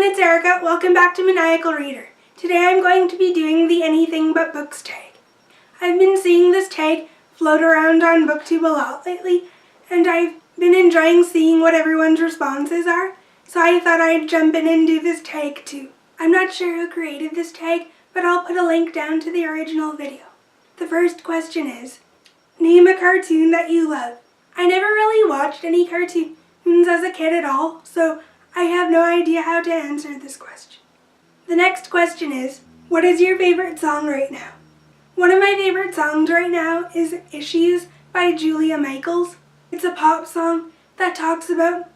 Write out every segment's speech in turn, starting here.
everyone, it's Erica. Welcome back to Maniacal Reader. Today I'm going to be doing the Anything But Books tag. I've been seeing this tag float around on BookTube a lot lately, and I've been enjoying seeing what everyone's responses are, so I thought I'd jump in and do this tag too. I'm not sure who created this tag, but I'll put a link down to the original video. The first question is, name a cartoon that you love. I never really watched any cartoons as a kid at all, so I have no idea how to answer this question. The next question is, what is your favorite song right now? One of my favorite songs right now is Issues by Julia Michaels. It's a pop song that talks about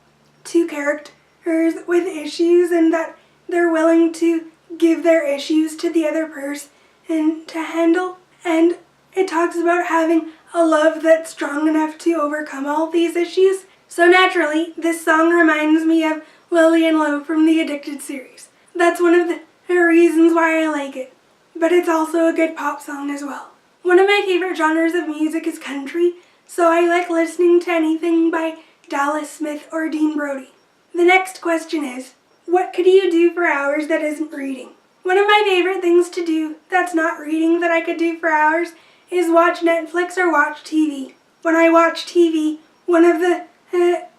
two characters with issues and that they're willing to give their issues to the other person to handle. And it talks about having a love that's strong enough to overcome all these issues. So naturally, this song reminds me of Lily and Lowe from the Addicted series. That's one of the reasons why I like it, but it's also a good pop song as well. One of my favorite genres of music is country, so I like listening to anything by Dallas Smith or Dean Brody. The next question is, what could you do for hours that isn't reading? One of my favorite things to do that's not reading that I could do for hours is watch Netflix or watch TV. When I watch TV, one of the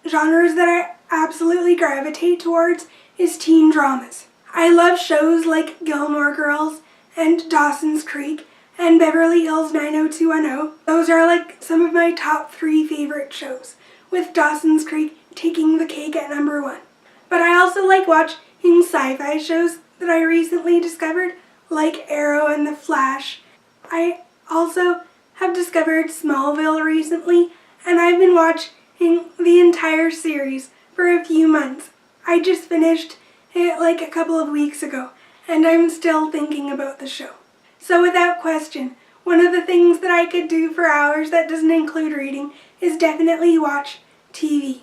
genres that I absolutely gravitate towards is teen dramas. I love shows like Gilmore Girls and Dawson's Creek and Beverly Hills 90210. Those are like some of my top 3 favorite shows, with Dawson's Creek taking the cake at number 1. But I also like watching sci-fi shows that I recently discovered, like Arrow and The Flash. I also have discovered Smallville recently, and I've been watching the entire series for a few months. I just finished it like a couple of weeks ago, and I'm still thinking about the show. So without question, one of the things that I could do for hours that doesn't include reading is definitely watch TV.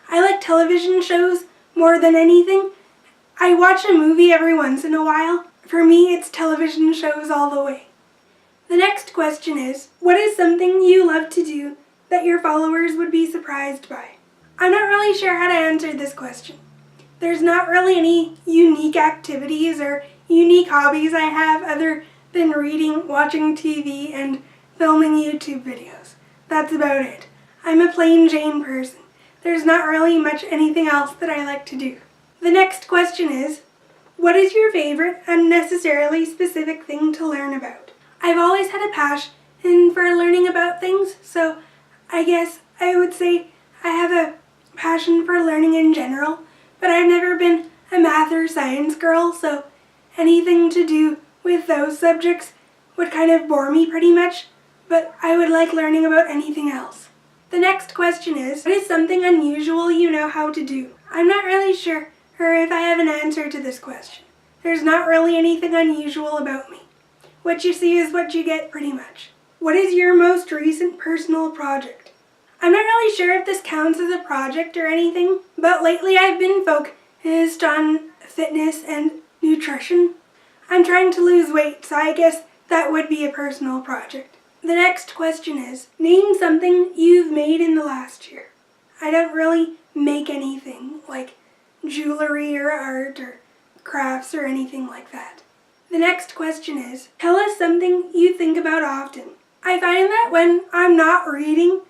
I like television shows more than anything. I watch a movie every once in a while. For me, it's television shows all the way. The next question is, what is something you love to do that your followers would be surprised by? I'm not really sure how to answer this question. There's not really any unique activities or unique hobbies I have other than reading, watching TV, and filming YouTube videos. That's about it. I'm a plain Jane person. There's not really much anything else that I like to do. The next question is, what is your favorite unnecessarily specific thing to learn about? I've always had a passion for learning about things, so I guess I would say I have a passion for learning in general, but I've never been a math or science girl, so anything to do with those subjects would kind of bore me pretty much, but I would like learning about anything else. The next question is, what is something unusual you know how to do? I'm not really sure if I have an answer to this question. There's not really anything unusual about me. What you see is what you get pretty much. What is your most recent personal project? I'm not really sure if this counts as a project or anything, but lately I've been focused on fitness and nutrition. I'm trying to lose weight, so I guess that would be a personal project. The next question is, name something you've made in the last year. I don't really make anything, like jewelry or art or crafts or anything like that. The next question is, tell us something you think about often. I find that when I'm not reading,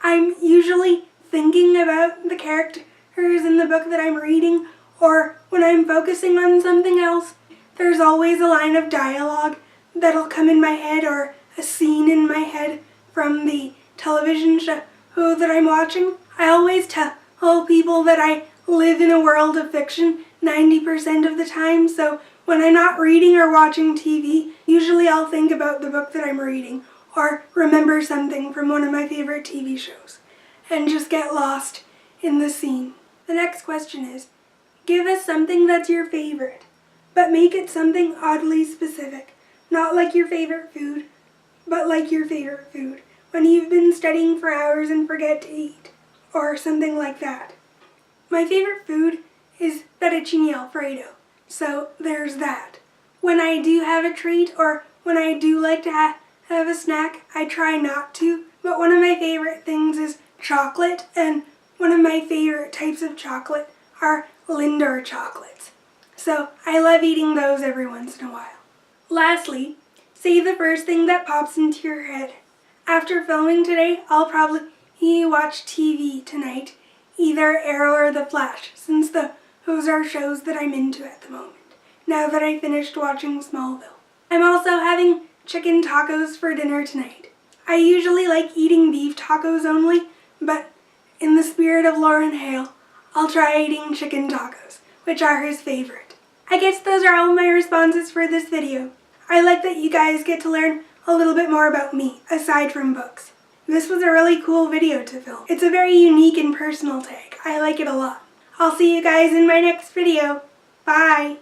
I'm usually thinking about the characters in the book that I'm reading, or when I'm focusing on something else, there's always a line of dialogue that'll come in my head or a scene in my head from the television show that I'm watching. I always tell people that I live in a world of fiction 90% of the time, so when I'm not reading or watching TV, usually I'll think about the book that I'm reading or remember something from one of my favorite TV shows and just get lost in the scene. The next question is, give us something that's your favorite, but make it something oddly specific. Not like your favorite food, but like your favorite food when you've been studying for hours and forget to eat, or something like that. My favorite food is fettuccine alfredo, so there's that. When I do have a treat or when I do like to have a snack, I try not to, but one of my favorite things is chocolate, and one of my favorite types of chocolate are Lindor chocolates. so I love eating those every once in a while. Lastly, say the first thing that pops into your head. After filming today, I'll probably watch TV tonight, either Arrow or The Flash, since those are shows that I'm into at the moment, now that I finished watching Smallville. I'm also having chicken tacos for dinner tonight. I usually like eating beef tacos only, but in the spirit of Lauren Hale, I'll try eating chicken tacos, which are his favorite. I guess those are all my responses for this video. I like that you guys get to learn a little bit more about me, aside from books. This was a really cool video to film. It's a very unique and personal tag. I like it a lot. I'll see you guys in my next video. Bye!